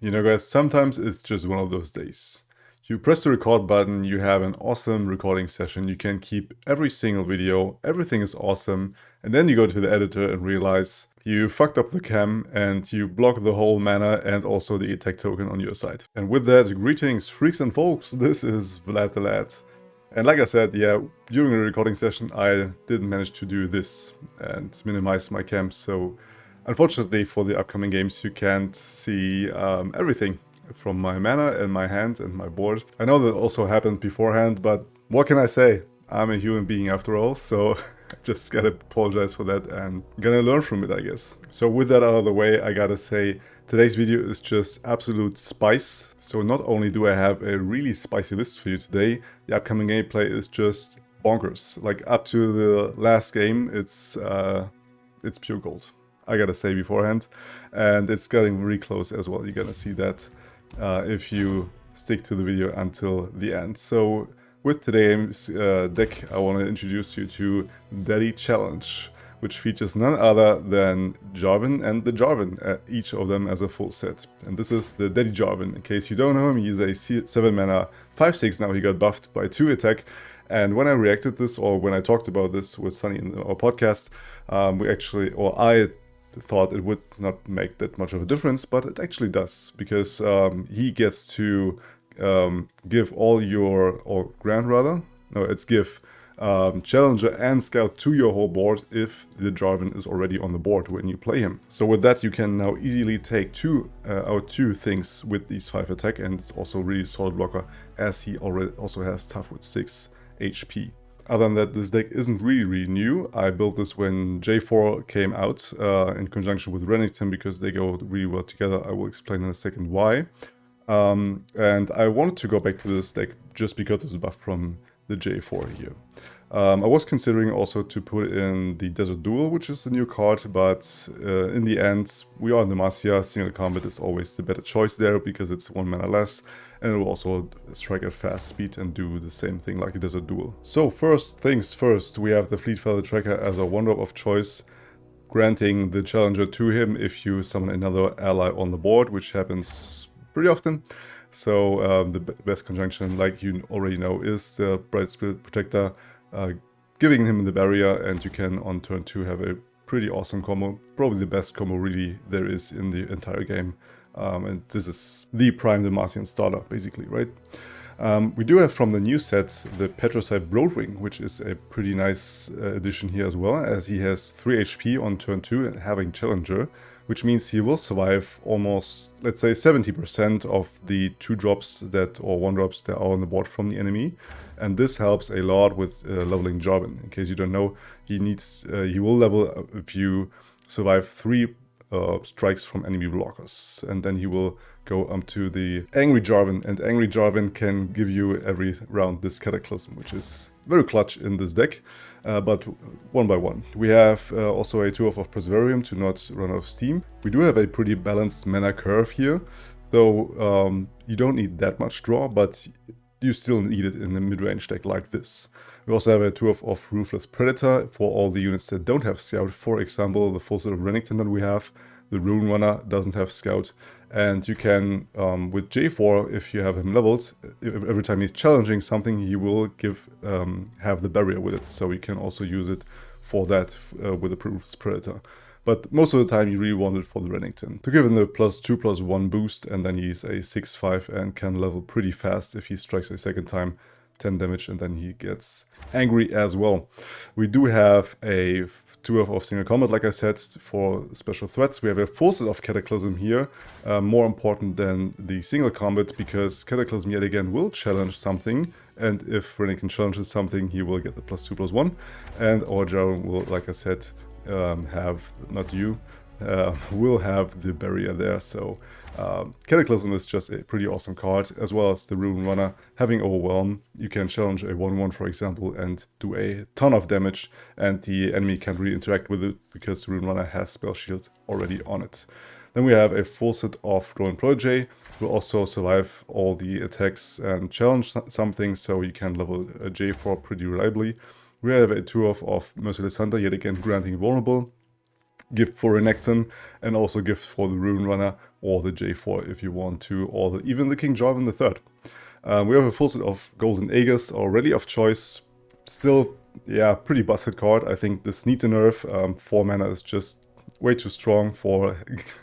You know, guys, sometimes it's just one of those days. You press the record button, you have an awesome recording session, you can keep every single video, everything is awesome, and then you go to the editor and realize you fucked up the cam and you block the whole mana and also the attack token on your side. And with that, greetings freaks and folks, this is Vlad the Lad. And like I said, yeah, during the recording session I didn't manage to do this and minimize my cam, so unfortunately for the upcoming games you can't see everything from my mana and my hand and my board. I know that also happened beforehand, but what can I say? I'm a human being after all, so I just gotta apologize for that and gonna learn from it, I guess. So with that out of the way, I gotta say today's video is just absolute spice. So not only do I have a really spicy list for you today, the upcoming gameplay is just bonkers. Like up to the last game, it's pure gold, I gotta say beforehand, and it's getting really close as well. You're gonna see that if you stick to the video until the end. So with today's deck, I want to introduce you to Daddy Challenge, which features none other than Jarvan and the Jarvan, each of them as a full set. And this is the Daddy Jarvan. In case you don't know him, he's a 7 mana 5/6. Now he got buffed by 2 attack. And when I reacted this, or when I talked about this with Sunny in our podcast, I thought it would not make that much of a difference, but it actually does, because he gets to give all your, or grant rather, no, it's give Challenger and Scout to your whole board if the Jarvan is already on the board when you play him. So with that you can now easily take out two things with these 5 attack, and it's also really solid blocker as he already also has tough with 6 HP. Other than that, this deck isn't really new. I built this when J4 came out in conjunction with Renekton because they go really well together. I will explain in a second why. And I wanted to go back to this deck just because of the buff from the J4 here. I was considering also to put in the Desert Duel, which is a new card, but in the end, we are in Demacia. Single combat is always the better choice there because it's 1 mana less, and it will also strike at fast speed and do the same thing like a Desert Duel. So first things first, we have the Fleet Feather Tracker as a 1-drop of choice, granting the Challenger to him if you summon another ally on the board, which happens pretty often. So the best conjunction, like you already know, is the Bright Spirit Protector, giving him the barrier, and you can on turn 2 have a pretty awesome combo, probably the best combo really there is in the entire game. And this is the prime Demacian starter, basically, right? We do have from the new set the Petricite Broodwing, which is a pretty nice addition here as well, as he has 3 HP on turn 2 and having Challenger, which means he will survive almost, let's say, 70% of the 2-drops that, or 1-drops that are on the board from the enemy. And this helps a lot with leveling Jarvan. In case you don't know, he will level if you survive 3 strikes from enemy blockers, and then he will go up to the Angry Jarvan, and Angry Jarvan can give you every round this Cataclysm, which is very clutch in this deck, but one by one. We have also a 2 of Preservarium to not run out of steam. We do have a pretty balanced mana curve here, so you don't need that much draw, but you still need it in a mid-range deck like this. We also have a 2 of Ruthless Predator for all the units that don't have Scout. For example, the full set of Renekton that we have. The Rune Runner doesn't have Scout. And you can, with J4, if you have him leveled, every time he's challenging something, he will have the barrier with it. So you can also use it for that with the Ruthless Predator. But most of the time you really want it for the Renekton, to give him the +2/+1 boost, and then he's a 6/5 and can level pretty fast if he strikes a second time, 10 damage, and then he gets angry as well. We do have a 2 of single combat, like I said, for special threats. We have a full set of Cataclysm here, more important than the single combat, because Cataclysm yet again will challenge something, and if Renekton challenges something, he will get the +2/+1, and our Jarvan will, like I said, will have the barrier there. So Cataclysm is just a pretty awesome card, as well as the Rune Runner. Having Overwhelm, you can challenge a 1/1 for example and do a ton of damage, and the enemy can't really interact with it because the Rune Runner has Spell Shield already on it. Then we have a full set of Growing Protege, will also survive all the attacks and challenge something, so you can level a J4 pretty reliably. We have a 2 of Merciless Hunter, yet again granting Vulnerable. gift for Renekton, and also gift for the Rune Runner or the J4 if you want to, or even the King Jarvan III. We have a full set of Golden Aegis, our rally of choice. Still, yeah, pretty busted card. I think this needs a nerf. 4 mana is just way too strong for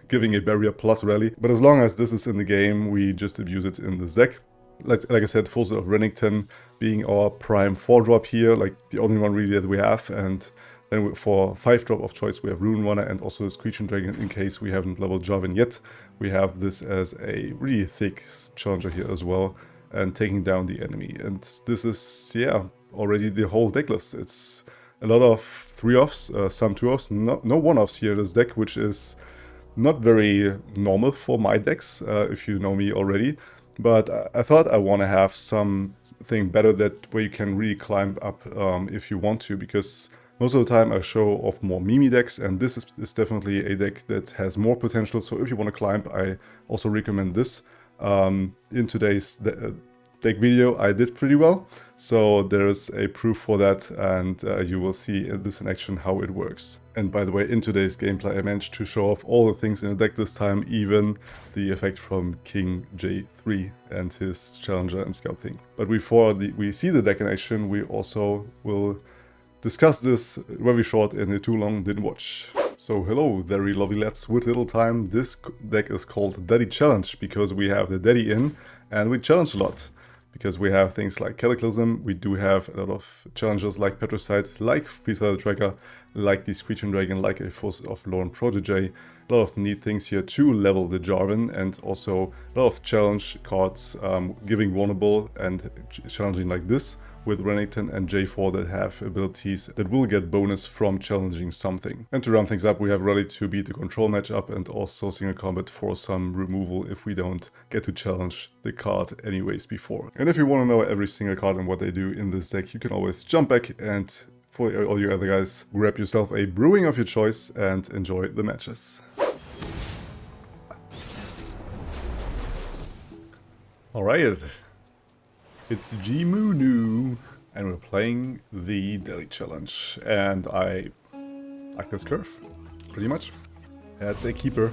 giving a barrier plus rally. But as long as this is in the game, we just abuse it in this deck. Like I said, full set of Renekton being our prime 4-drop here, like the only one really that we have. And then for 5-drop of choice, we have Rune Runner and also Screeching Dragon in case we haven't leveled Jarvan yet. We have this as a really thick challenger here as well, and taking down the enemy. And this is, yeah, already the whole deck list. It's a lot of 3-offs, some 2-offs, no 1-offs here in this deck, which is not very normal for my decks, if you know me already. But I thought I want to have something better where you can really climb up if you want to, because most of the time I show off more Mimi decks, and this is definitely a deck that has more potential. So if you want to climb, I also recommend this. In today's deck video I did pretty well, so there's a proof for that, and you will see this in action how it works. And by the way, in today's gameplay I managed to show off all the things in the deck this time, even the effect from King J3 and his Challenger and Scout thing. But before we see the deck in action, we also will discuss this very short in a too long didn't watch. So hello, very lovely lads with little time. This deck is called Daddy Challenge because we have the Daddy in and we challenge a lot. Because we have things like Cataclysm, we do have a lot of challenges like Petricide, like Free Feather Tracker, like the Screeching Dragon, like a Force of Lorn Protege. A lot of neat things here to level the Jarvan, and also a lot of challenge cards giving vulnerable and challenging like this, with Renekton and J4 that have abilities that will get bonus from challenging something. And to round things up, we have Rally to beat the control matchup, and also single combat for some removal if we don't get to challenge the card anyways before. And if you want to know every single card and what they do in this deck, you can always jump back and, for all you other guys, grab yourself a brewing of your choice and enjoy the matches. Alright. It's G-Moonu, and we're playing the Daddy Challenge, and I like this curve, pretty much. That's a keeper.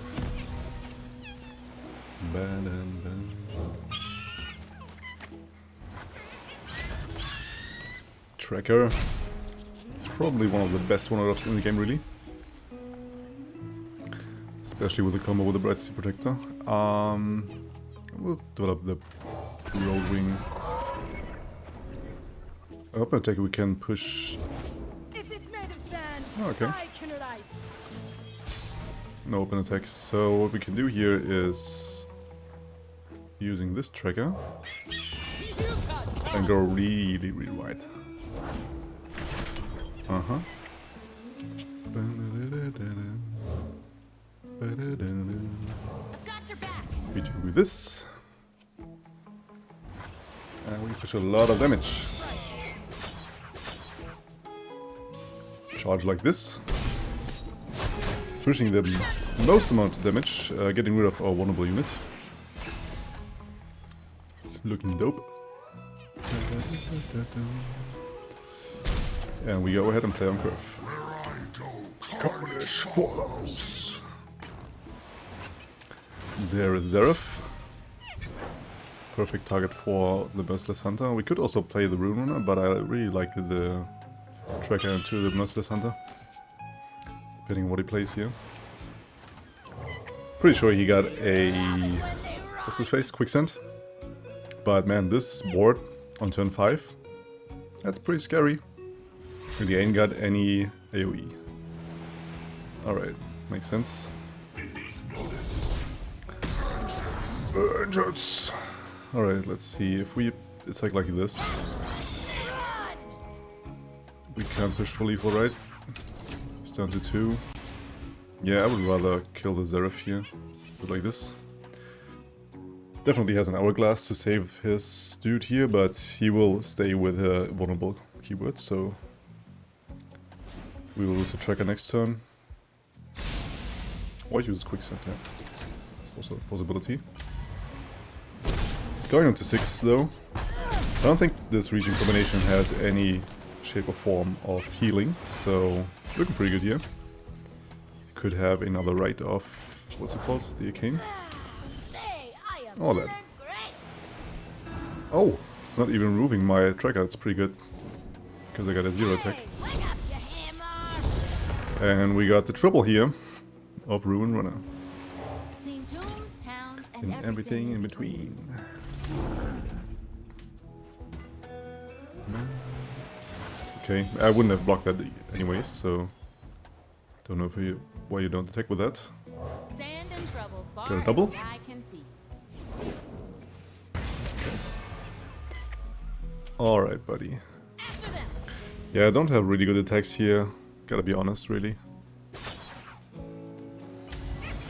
Tracker, probably one of the best one-ups in the game, really. Especially with the combo with the Bright Sea Protector. We'll develop the Road Wing. Open attack, we can push. If it's made of sand, okay. I can light it. No open attack. So what we can do here is using this tracker and go really, really wide. Got your back. We do this, and we push a lot of damage. Charge like this, pushing the most amount of damage, getting rid of our vulnerable unit. It's looking dope. And we go ahead and play on curve. Carnage follows. There is Zerath. Perfect target for the Merciless Hunter. We could also play the Rune Runner, but I really like the tracker into the Merciless Hunter, depending on what he plays here. Pretty sure he got a, what's his face, Quicksand. But man, this board on turn 5, that's pretty scary. Really ain't got any AoE. Alright, makes sense. Vengeance! Alright, let's see if we attack like this. We can't push fully for right. It's down to 2. Yeah, I would rather kill the Zerath here. Do it like this. Definitely has an hourglass to save his dude here, but he will stay with a vulnerable keyword, so we will lose the tracker next turn. Or use Quicksand, yeah. That's also a possibility. Going on to 6 though. I don't think this region combination has any shape or form of healing, so looking pretty good here. could have another right of, what's it called? The arcane? Hey, I am Oh, that. feeling great. Oh, it's not even moving my tracker, it's pretty good. Because I got a 0 attack. Hey, wake up, you hammer. And we got the triple here of Ruin Runner. Seen tombs, towns, And everything in between. Okay, I wouldn't have blocked that anyways, so don't know if why you don't attack with that. Sand and trouble far Got a double? as I can see. Alright, buddy. After them. Yeah, I don't have really good attacks here, gotta be honest, really. If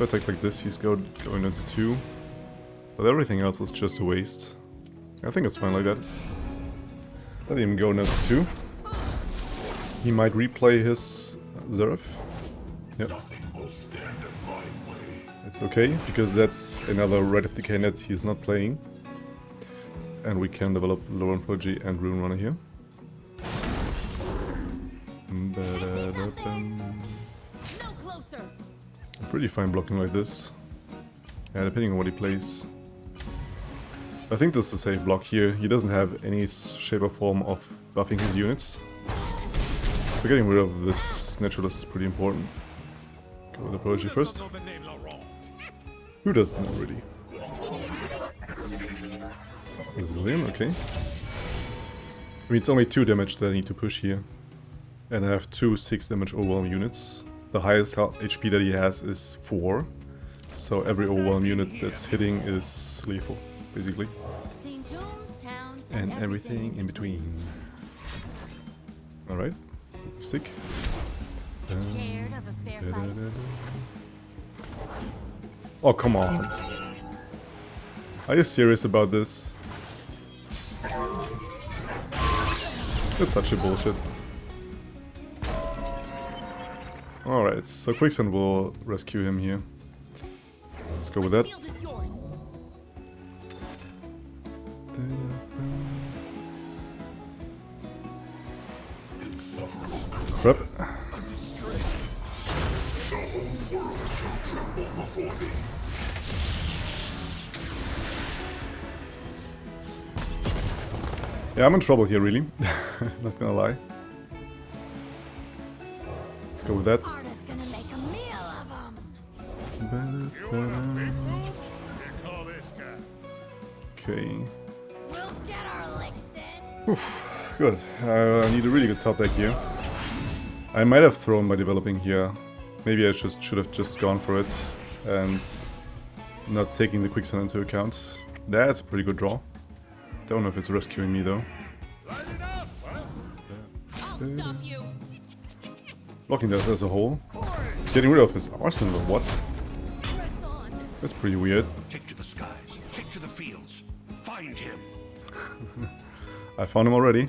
I attack like this, he's going into 2. But everything else is just a waste. I think it's fine like that. Let him go into 2. He might replay his Zerath. Yep. It's okay, because that's another Rite of Decay that he's not playing. And we can develop Lorem Prodigy and Rune Runner here. No closer. Pretty fine blocking like this. Yeah, depending on what he plays. I think this is a safe block here. He doesn't have any shape or form of buffing his units. So getting rid of this Naturalist is pretty important. Go with the Prodigy first. Who doesn't know really? Zilean, okay. I mean, it's only 2 damage that I need to push here. And I have 2 6 damage overwhelm units. The highest HP that he has is 4. So every overwhelm unit that's hitting is lethal, basically. Seen tombs, towns, And everything in between. Alright, sick. Scared of a fair fight. Oh, come on. Are you serious about this? That's such a bullshit. Alright, so Quicksand will rescue him here. Let's go with that. Field is yours. Crap. Yeah, I'm in trouble here, really. Not gonna lie. Let's go with that. Arda's gonna make a meal of them. Okay. We'll get our licks in. Oof, good. I need a really good top deck here. I might have thrown my developing here. Maybe I should have just gone for it and not taking the Quicksand into account. That's a pretty good draw. Don't know if it's rescuing me though. I'll stop you. Blocking this as a whole. It's getting rid of his arsenal, what? Press on. That's pretty weird. Take to the skies, take to the fields, find him. I found him already.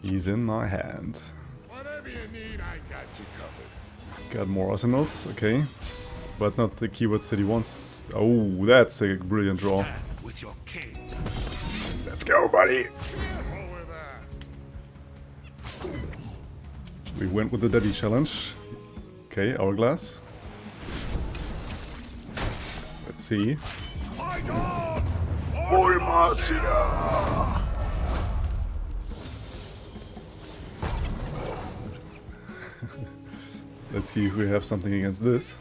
He's in my hand. Whatever you need, I got you covered. Got more arsenals, okay. But not the keywords that he wants. Oh, that's a brilliant draw. Stand with your king. Let's go, buddy! Careful with that. We went with the Daddy challenge. Okay, Hourglass. Let's see. My God! Demacia! Let's see if we have something against this.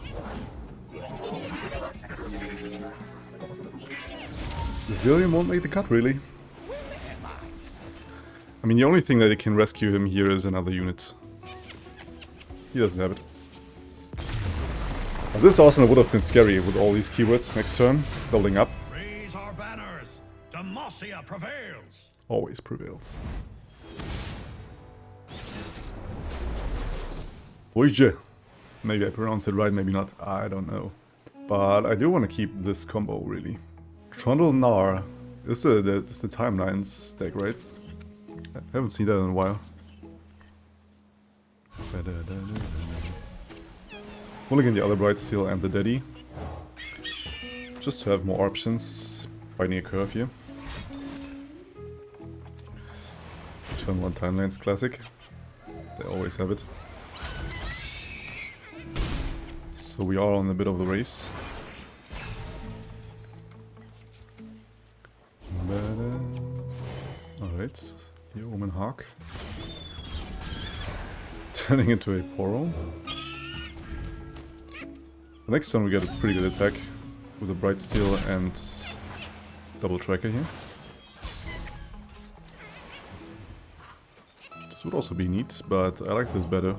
Zilean won't make the cut, really. I mean, the only thing that can rescue him here is another unit. He doesn't have it. But this arsenal would have been scary with all these keywords next turn, building up. Raise our banners. Demacia prevails. Always prevails. Oije. Maybe I pronounced it right, maybe not. I don't know. But I do want to keep this combo, really. Trundle Gnar. It's the Timelines deck, right? I haven't seen that in a while. Mulligan the other Bright Steel and the Daddy. Just to have more options. Fighting a curve here. Turn 1 Timelines classic. They always have it. So we are on a bit of the race. Alright, the Omen Hawk. Turning into a Poro. The next turn we get a pretty good attack with a Bright Steel and double tracker here. This would also be neat, but I like this better.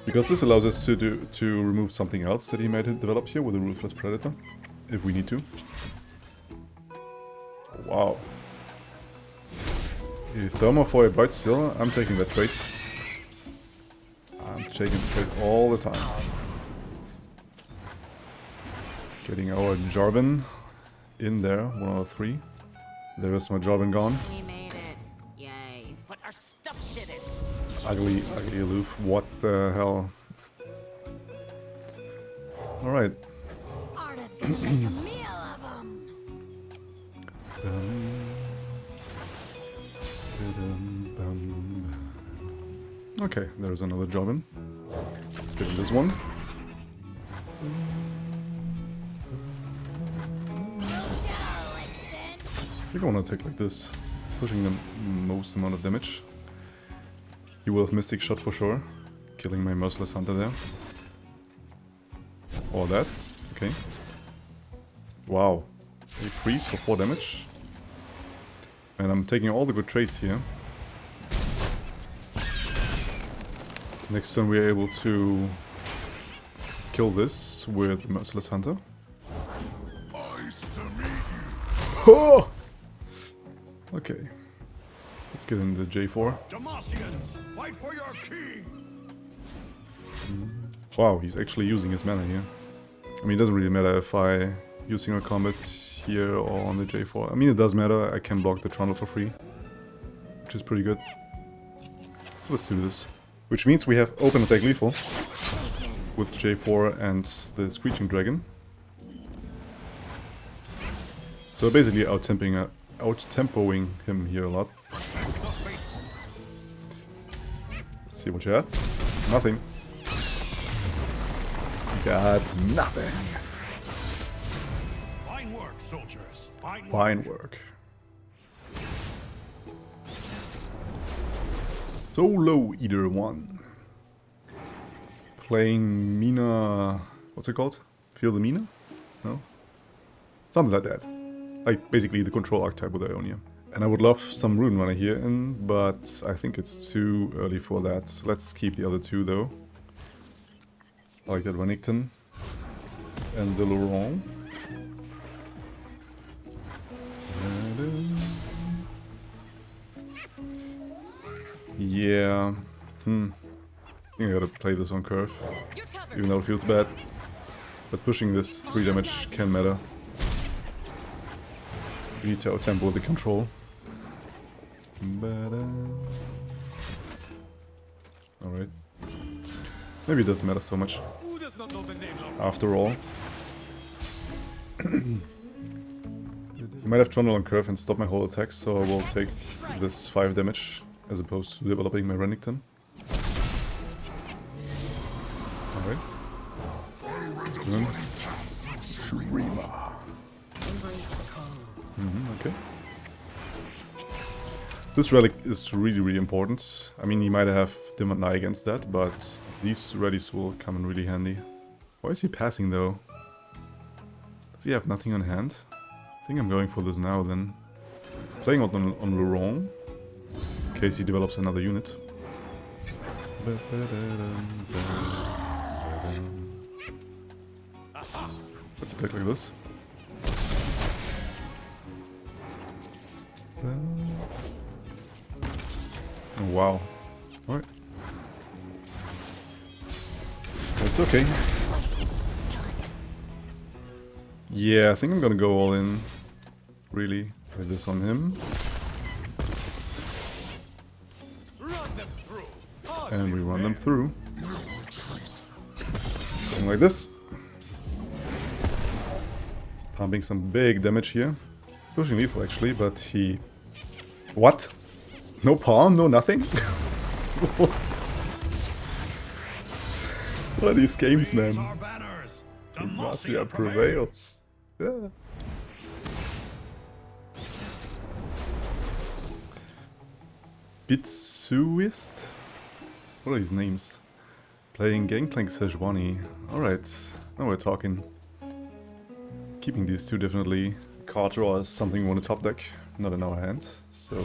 Because this allows us to remove something else that he might develop here with a Ruthless Predator, if we need to. Wow. A Thermal for a Bright Steel, I'm taking that trade. I'm taking the trade all the time. Getting our Jarvan in there, 1 out of 3. There is my Jarvan gone. We made it. Yay. But our stuff didn't. Ugly aloof. What the hell? Alright. Arda's gonna make a meal of them. Okay, there's another Jarvan. Let's get in this one. I think I want to take like this, pushing the most amount of damage. He will have Mystic Shot for sure, killing my Merciless Hunter there. Or that, okay. Wow, a freeze for 4 damage. And I'm taking all the good trades here. Next turn we are able to kill this with the Merciless Hunter. Oh! Okay, let's get into J4. Demacians, fight for your king! Wow, he's actually using his mana here. I mean, it doesn't really matter if I use single combat here or on the J4. I mean, it does matter. I can block the Trundle for free, which is pretty good. So let's do this. Which means we have open attack lethal with J4 and the Screeching Dragon. So basically out-tempoing him here a lot. Let's see what you had. Nothing. Got nothing. Fine work, soldiers. Fine work. Solo Eater 1. Playing Mina... What's it called? Feel the Mina? No? Something like that. Like, basically the control archetype with Ionia. And I would love some Rune Runner here in, but I think it's too early for that. Let's keep the other two though. I like that Renekton. And the Laurent. Yeah. I think I gotta play this on curve. Even though it feels bad. But pushing this 3 damage can matter. We need to out-tempo the control. Alright. Maybe it doesn't matter so much. After all. You might have Trundle on curve and stop my whole attack, so I will take this 5 damage as opposed to developing my Renekton. Alright. Shurima. Okay. This relic is really important. I mean, he might have Demacia against that, but these readies will come in really handy. Why is he passing though? Does he have nothing on hand? I think I'm going for this now then. Playing on Laurent, in case he develops another unit. Let's attack like this. Oh, wow. Alright. That's okay. Yeah, I think I'm gonna go all in. Really. Play this on him. And we run them through. Something like this. Pumping some big damage here. Pushing lethal actually, but he... What? No palm? No nothing? What? What are these games, Raise man? our banners. Demacia prevails. Yeah. Bitsuist? What are these names? Playing Gangplank Sejuani. Alright, now we're talking. Keeping these two definitely. Card draw is something we want to top deck, not in our hand. So,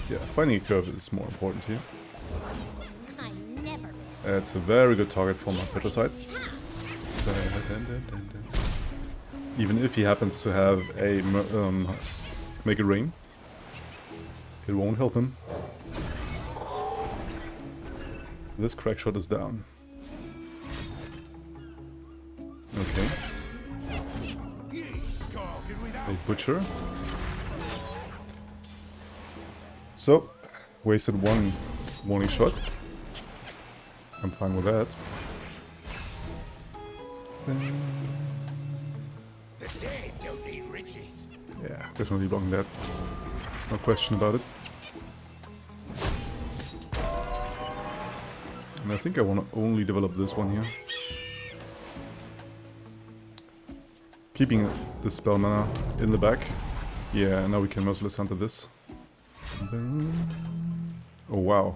yeah, finding a curve is more important here. I never. It's a very good target for my Petrocide. Even if he happens to have a make it rain, it won't help him. This crack shot is down. Okay. A butcher. So, wasted one warning shot. I'm fine with that. The dead don't need riches. Yeah, definitely blocking that. There's no question about it. And I think I want to only develop this one here. Keeping the spell mana in the back. Yeah, now we can merciless hunter this. Oh wow.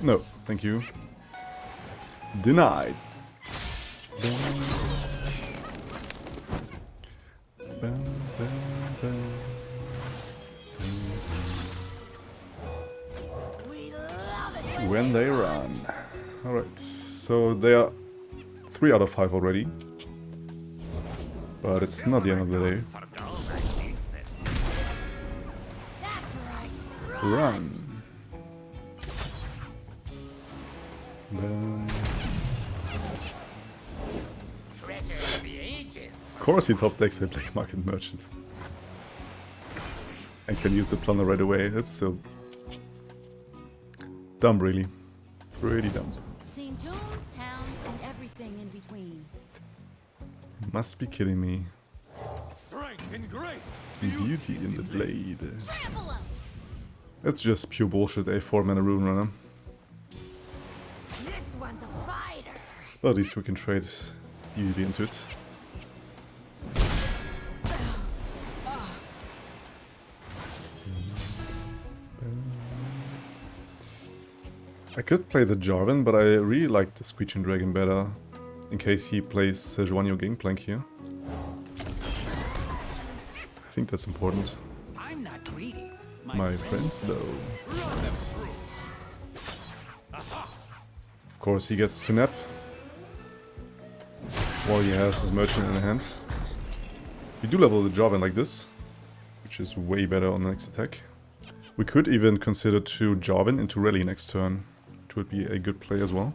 No, thank you. Denied. When they run. Alright, so they are 3 out of 5 already. But it's not the end of the day. Run. Of course he top decks a Black Market Merchant. And can use the Plunder right away. That's so dumb, really. Pretty dumb. Seen tombs, towns, and everything in between. Must be kidding me. Strength and grace. Beauty in the blade. Trample 'em! That's just pure bullshit, a 4-mana Rune Runner. This one's a fighter. But at least we can trade easily into it. I could play the Jarvan, but I really like the Screeching Dragon better. In case he plays Sejuani or Gangplank here. I think that's important. I'm not greedy. My friends, though. Of course, he gets to nap while he has his merchant in the hand. We do level the Jarvan like this, which is way better on the next attack. We could even consider to Jarvan into Rally next turn, which would be a good play as well.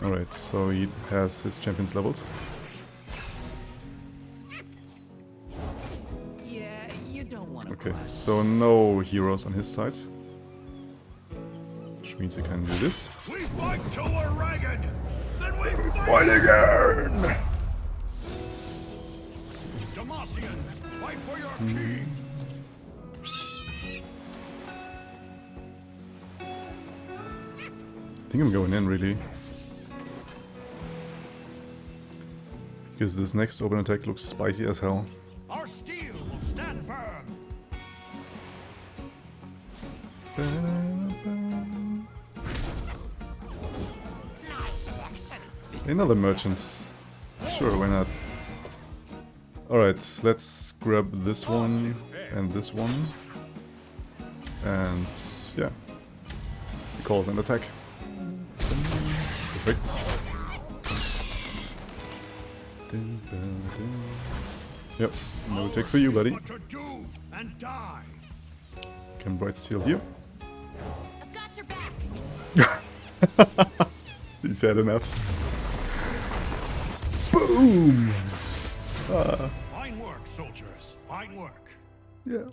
Alright, so he has his champions leveled. Yeah, you don't want to. Okay, so no heroes on his side. Which means he can do this. We fight till we're ragged. Then we Fight again! Demacians, fight for your king. I think I'm going in, really. Because this next open attack looks spicy as hell. Our steel will stand firm. Another merchant. Sure, why not? Alright, let's grab this one and this one. And yeah. We call it an attack. Perfect. Yep, no attack for you, buddy. What to do and die. Can Bright Steel here. I've got your back. He said enough. Boom! Fine work, soldiers. Fine work. Yeah.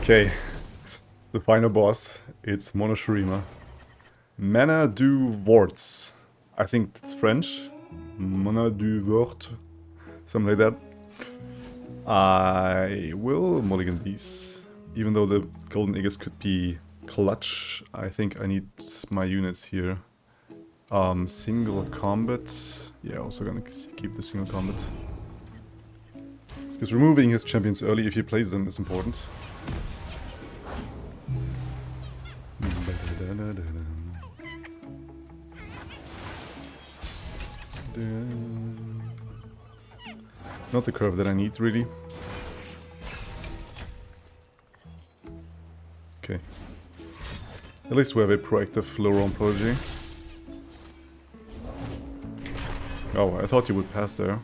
Okay. The final boss. It's Mono Shurima. Mana du Vorts. I think it's French. Mana du Vort. Something like that. I will mulligan these. Even though the golden Aegis could be clutch, I think I need my units here. Single combat. Yeah, also gonna keep the single combat. Because removing his champions early if he plays them is important. Not the curve that I need, really. Okay. At least we have a proactive low roam protege. Oh, I thought you would pass there.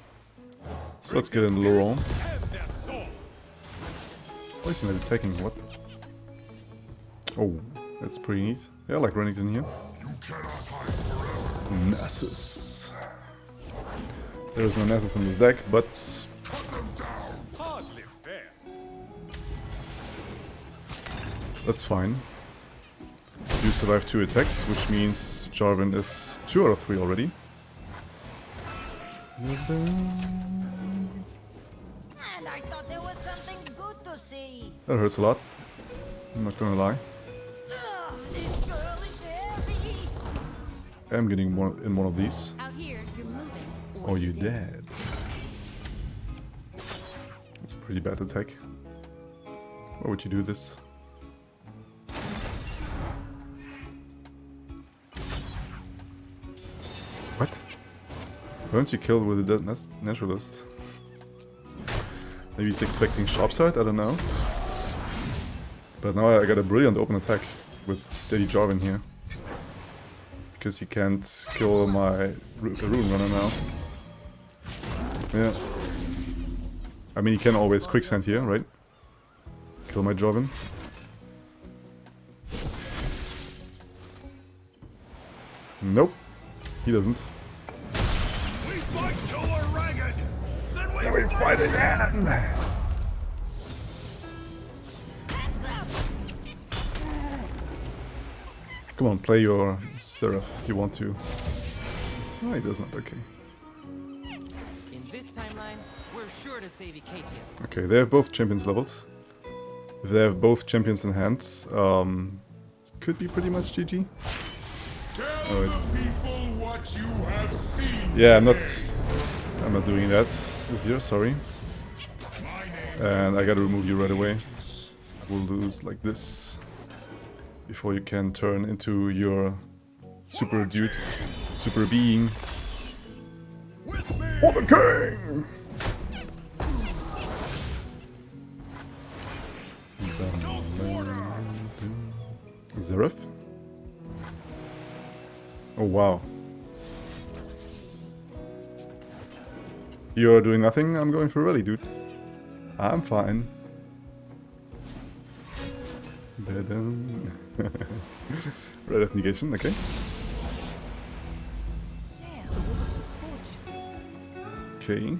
So let's get in low roam. Why is he not attacking? What? Oh, that's pretty neat. Yeah, I like Renekton here. Nessus. There's no Nessus in this deck, but that's fine. You survive 2 attacks, which means Jarvan is 2 out of 3 already. And I thought there was something good to see. That hurts a lot. I'm not gonna lie. This girl is heavy. I'm getting one in one of these. Out here, you're moving. Or you dead. That's a pretty bad attack. Why would you do this? What? Why don't you kill with a dead naturalist? Maybe he's expecting sharpside, I don't know. But now I got a brilliant open attack with Daddy Jarvan here. Because he can't kill my rune runner now. Yeah. I mean, he can always quicksand here, right? Kill my Jarvan. Nope. He doesn't. We fight till we're ragged. Then we Fight again! Come on, play your Zerath if you want to. No, he does not, okay. In this timeline, we're sure to save Ikathia. Okay, they have both champions leveled. If they have both champions in hand, it could be pretty much GG. tell the people what you have seen. Yeah, I'm not doing that this year, sorry. And I gotta remove you right away. We'll lose like this before you can turn into your super dude, super being. With me. For the king! Zerath? Oh wow. You're doing nothing? I'm going for rally, dude. I'm fine. Red of negation, okay. Okay.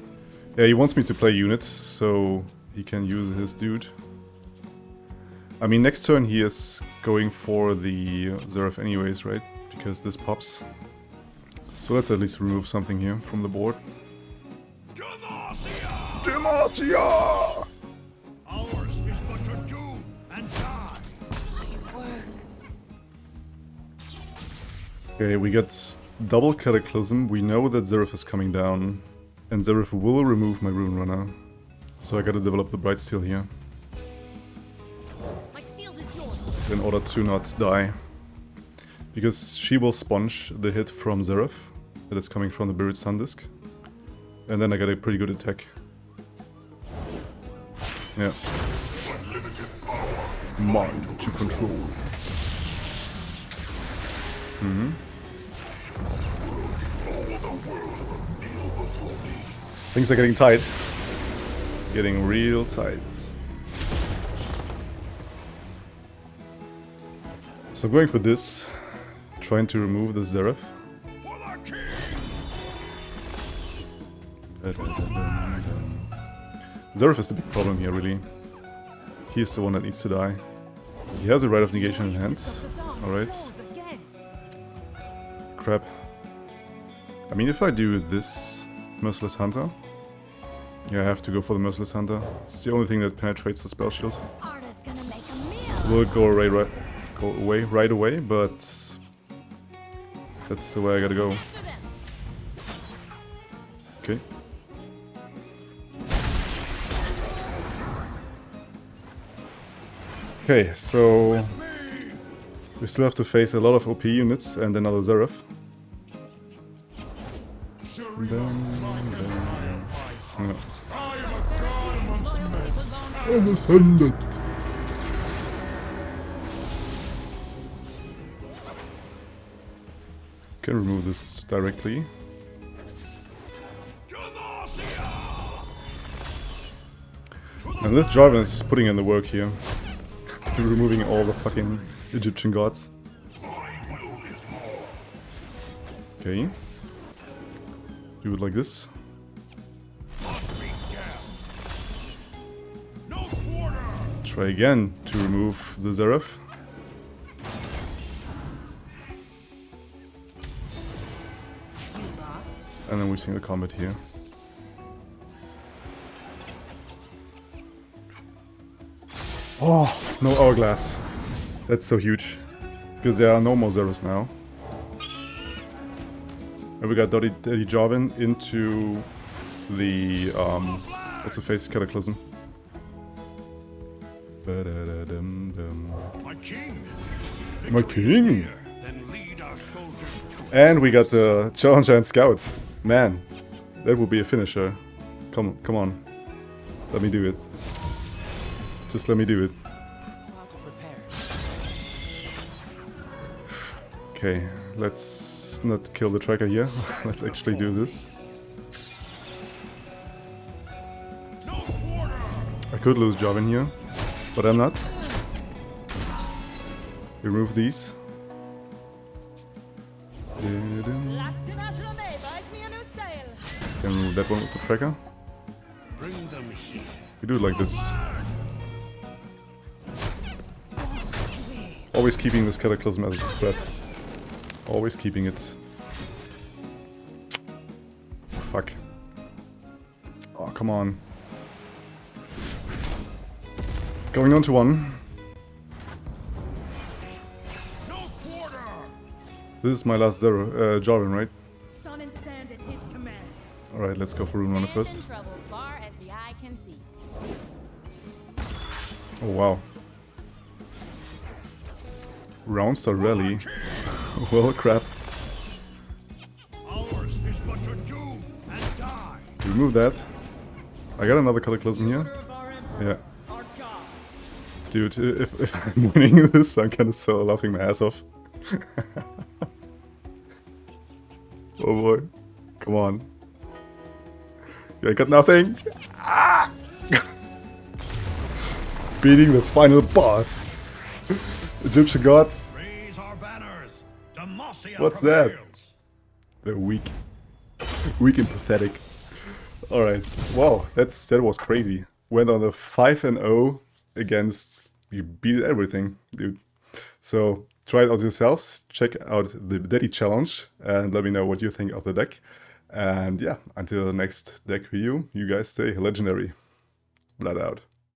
Yeah, he wants me to play units, so he can use his dude. I mean, next turn he is going for the Zerath anyways, right? Because this pops. So let's at least remove something here from the board. Demacia! Ours is but to do and die. Okay, we got double Cataclysm. We know that Zerath is coming down. And Zerath will remove my Rune Runner. So I gotta develop the Bright Steel here. My shield is yours. In order to not die. Because she will sponge the hit from Zerath that is coming from the Buried Sun Disk. And then I got a pretty good attack. Yeah. Mind to control. Things are getting tight. Getting real tight. So going for this, trying to remove the Zerath. For the king. Zerath is the big problem here, really. He's the one that needs to die. He has a Rite of Negation in hand. Alright. Crap. I mean, if I do this Merciless Hunter... Yeah, I have to go for the Merciless Hunter. It's the only thing that penetrates the spell shield. Arda's gonna make will go away right away, but that's the way I gotta go. Okay. Okay, so we still have to face a lot of OP units and another Zerath. Almost 100. Can remove this directly. And this Jarvan is putting in the work here. Removing all the fucking Egyptian gods. Okay. Do it like this. Try again to remove the Zerath. And then we see the combat here. Oh, no hourglass. That's so huge. Because there are no more Zeraths now. And we got Daddy Jarvan into the what's the face cataclysm. My king. My king. Then lead our soldiers to And we got the Challenger and Scout. Man, that would be a finisher. Come on. Let me do it. Just let me do it. How to prepare. Okay, let's not kill the tracker here. Let's actually do this. I could lose Jarvan here, but I'm not. Remove these. Can remove that one with the tracker. bring them here. We do it like this. Always keeping this cataclysm as a threat. Always keeping it. Fuck. Oh, come on. Going on to one. No quarter. This is my last Jarvan, right? Sun and sand at his command. Alright, let's go for Rune Runner Man's in first. trouble far as the eye can see. Oh wow. Rounds are rally. Well, crap. Ours is but to do and die. Remove that. I got another cataclysm here. Yeah. Our god. Dude, if I'm winning this, I'm kinda so laughing my ass off. Oh boy. Come on. I got nothing. Ah! Beating the final boss. Egyptian gods. Raise our banners. Demacia What's that? prevails. They're weak. Weak and pathetic. Alright. Wow, that was crazy. Went on a 5-0 against... You beat everything, dude. So, try it out yourselves. Check out the Daddy Challenge and let me know what you think of the deck. And yeah, until the next deck review, you guys stay legendary. Vlad out.